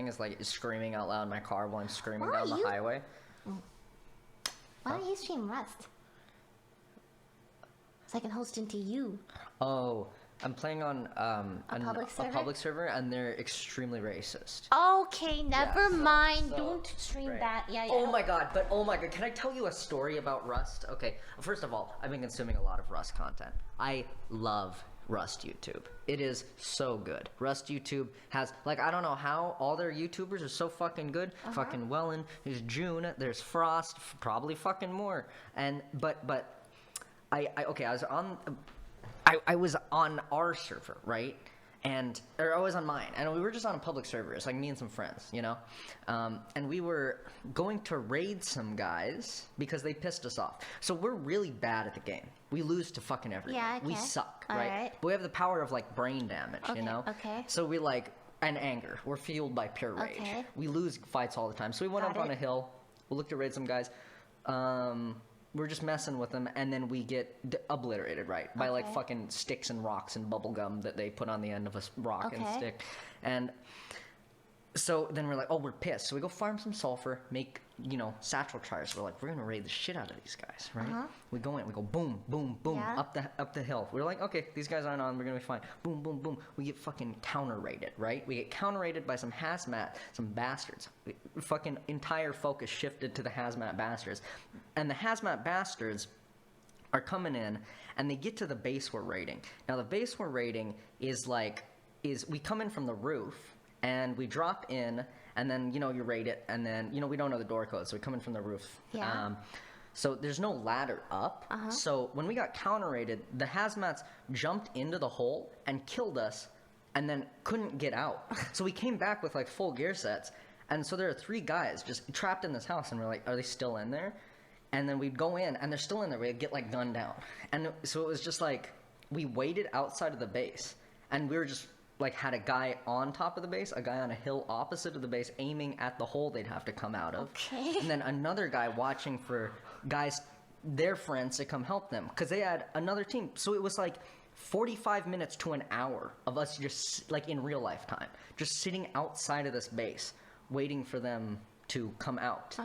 is like screaming out loud in my car while I'm screaming Why down the you- highway. Why don't you stream Rust? So I can host into you. Oh, I'm playing on A public server? and they're extremely racist. Okay, never mind. Don't stream right. that. Yeah, yeah. Oh my god, can I tell you a story about Rust? Okay, first of all, I've been consuming a lot of Rust content. I love Rust YouTube. It is so good. Rust YouTube has, like, I don't know how all their YouTubers are so fucking good. Fucking Wellen, there's June, there's Frost, probably fucking more. And, but, I was on our server, right? Or I was on mine, and we were just on a public server. It's like me and some friends, you know? And we were going to raid some guys because they pissed us off. So we're really bad at the game. We lose to fucking everyone. Yeah, okay. We suck, All right? right. But we have the power of, like, brain damage, you know? Okay. So we, like, and anger. We're fueled by pure rage. Okay. We lose fights all the time. So we went Got up on it. a hill. We looked to raid some guys. We're just messing with them, and then we get obliterated, right? By like Okay. fucking sticks and rocks and bubble gum that they put on the end of a rock and Okay. stick. And so then we're like, oh, we're pissed. So we go farm some sulfur, make, you know, satchel charges. We're like, we're gonna raid the shit out of these guys, right? We go in, we go boom, boom, boom, Yeah. up the hill. We're like, okay, these guys aren't on, we're gonna be fine. Boom, boom, boom. We get fucking counter raided, right? We get counter raided by some hazmat, some bastards. Fucking entire focus shifted to the hazmat bastards. And the hazmat bastards are coming in, and they get to the base we're raiding. Now, the base we're raiding is we come in from the roof, and we drop in, and then, you know, you raid it, and then, you know, we don't know the door code, so we come in from the roof. Yeah. So there's no ladder up. So when we got counter-raided, the hazmats jumped into the hole and killed us, and then couldn't get out. So we came back with, like, full gear sets, and so there are 3 guys just trapped in this house, and we're like, are they still in there? And then we'd go in, and they're still in there. We'd get, like, gunned down. And so it was just, like, we waited outside of the base, and we were just, like, had a guy on top of the base, a guy on a hill opposite of the base, aiming at the hole they'd have to come out of. Okay. And then another guy watching for guys, their friends, to come help them, because they had another team. So it was, like, 45 minutes to an hour of us just, like, in real life time, just sitting outside of this base, waiting for them to come out.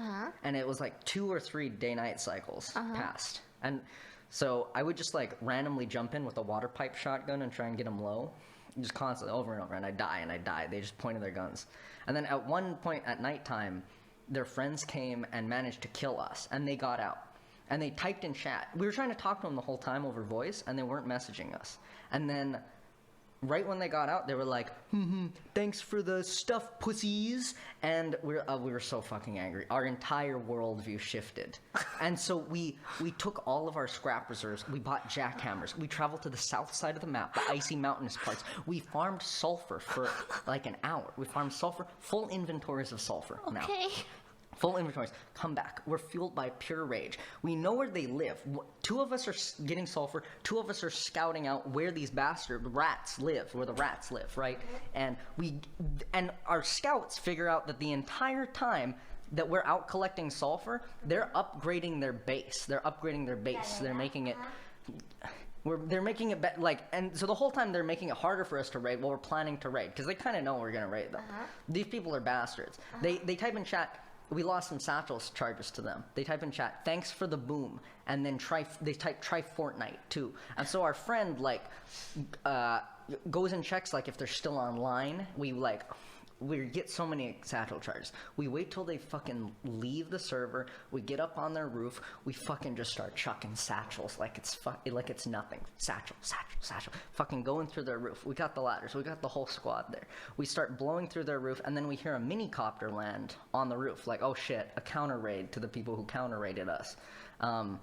And it was like 2 or 3 day-night cycles passed. And so I would just, like, randomly jump in with a water pipe shotgun and try and get them low, just constantly, over and over, and I'd die. They just pointed their guns. And then at one point at nighttime, their friends came and managed to kill us, and they got out. And they typed in chat. We were trying to talk to them the whole time over voice, and they weren't messaging us. And then right when they got out, they were like, thanks for the stuff, pussies. And we were so fucking angry. Our entire worldview shifted. And so we took all of our scrap reserves. We bought jackhammers. We traveled to the south side of the map, the icy mountainous parts. We farmed sulfur for like an hour. We farmed sulfur, full inventories of sulfur now. Okay. Full inventories. Come back. We're fueled by pure rage. We know where they live. 2 of us are getting sulfur. 2 of us are scouting out where these bastard rats live, where the rats live, right? And our scouts figure out that the entire time that we're out collecting sulfur, they're upgrading their base. They're making it. They're making it and so the whole time they're making it harder for us to raid while we're planning to raid, because they kind of know we're gonna raid them. These people are bastards. They type in chat. We lost some satchels charges to them. They type in chat, thanks for the boom, and then they type try Fortnite too. And so our friend goes and checks like if they're still online. We get so many satchel charges. We wait till they fucking leave the server. We get up on their roof. We fucking just start chucking satchels like it's nothing. Satchel. Fucking going through their roof. We got the ladders. We got the whole squad there. We start blowing through their roof, and then we hear a mini copter land on the roof. Like, oh shit, a counter raid to the people who counter raided us. Then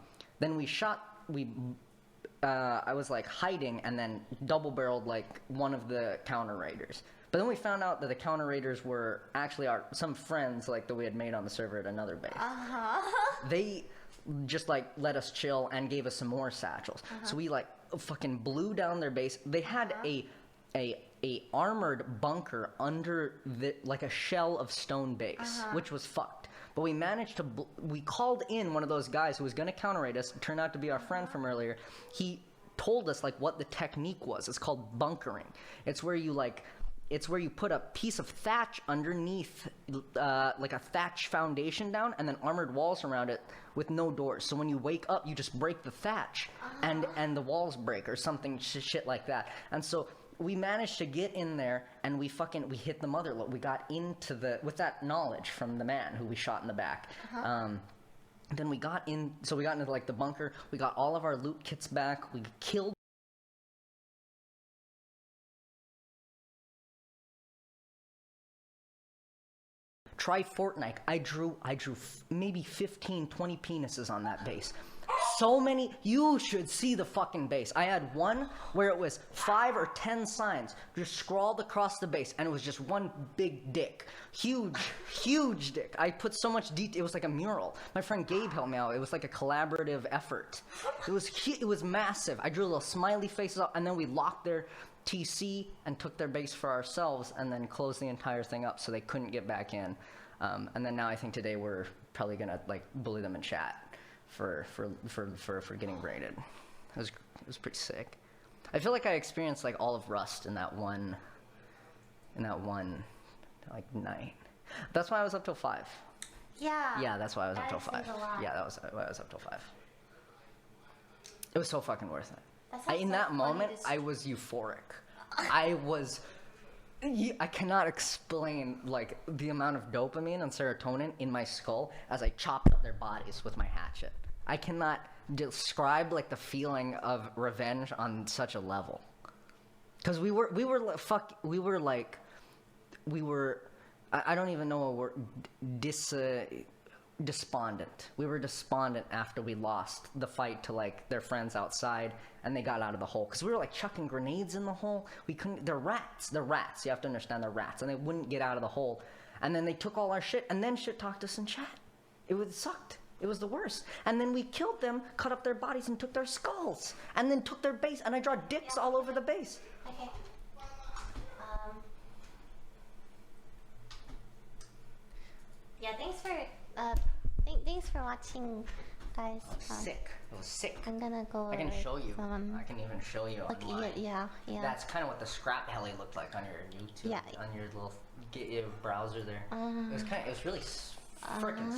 I was like hiding, and then double barreled like one of the counter raiders. But then we found out that the counter raiders were actually some friends like that we had made on the server at another base. They just like let us chill and gave us some more satchels. So we like fucking blew down their base. They had a armored bunker under like a shell of stone base, which was fucked. But we managed to we called in one of those guys who was going to counter raid us. It turned out to be our friend from earlier. He told us like what the technique was. It's called bunkering. It's where you like it's where you put a piece of thatch underneath, like a thatch foundation down, and then armored walls around it with no doors. So when you wake up, you just break the thatch, and the walls break or something shit like that. And so we managed to get in there, and we hit the mother lode. We got into with that knowledge from the man who we shot in the back. Then we got into like the bunker. We got all of our loot kits back. We killed. Try Fortnite. I drew maybe 15, 20 penises on that base. So many. You should see the fucking base. I had one where it was 5 or 10 signs just scrawled across the base, and it was just one big dick. Huge dick. I put so much detail. It was like a mural. My friend Gabe helped me out. It was like a collaborative effort. It was massive. I drew little smiley faces up, and then we locked their TC and took their base for ourselves, and then closed the entire thing up so they couldn't get back in. And then now I think today we're probably gonna like bully them in chat for getting raided. It was pretty sick. I feel like I experienced like all of Rust in that one like night. That's why I was up till 5. Yeah. That's why I was up till 5. Yeah, that was why I was up till 5. It was so fucking worth it. In that moment, I was euphoric. I cannot explain like the amount of dopamine and serotonin in my skull as I chopped up their bodies with my hatchet. I cannot describe like the feeling of revenge on such a level. Because we were I don't even know a word, despondent. We were despondent after we lost the fight to like their friends outside, and they got out of the hole because we were like chucking grenades in the hole. We couldn't. They're rats. You have to understand, they're rats, and they wouldn't get out of the hole. And then they took all our shit, and then shit talked us in chat. It sucked. It was the worst. And then we killed them, cut up their bodies, and took their skulls, and then took their base. And I draw dicks all over the base. Okay. Yeah. Thanks for watching, guys. Sick. It was sick. I'm gonna go. I can show you. I can even show you online. Yeah. That's kind of what the scrap heli looked like on your YouTube. Yeah. On your little browser there. It was really freaking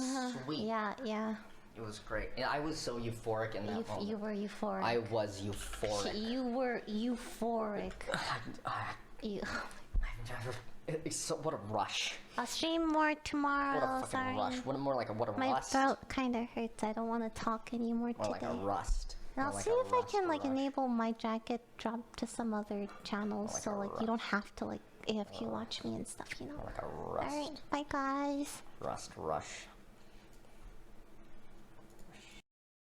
sweet. Yeah. It was great. I was so euphoric in that moment. You were euphoric. I was euphoric. You were euphoric. What a rush. I'll stream more tomorrow. What a fucking rush. What a My rust. throat kind of hurts. I don't want to talk anymore More today. like a rust. And I'll More see like if a I can rust, like a rush. enable my jacket drop to some other channels, More like so a like you don't have to like AFK watch me and stuff, you know. More like a rust. Alright, bye guys. Rust rush.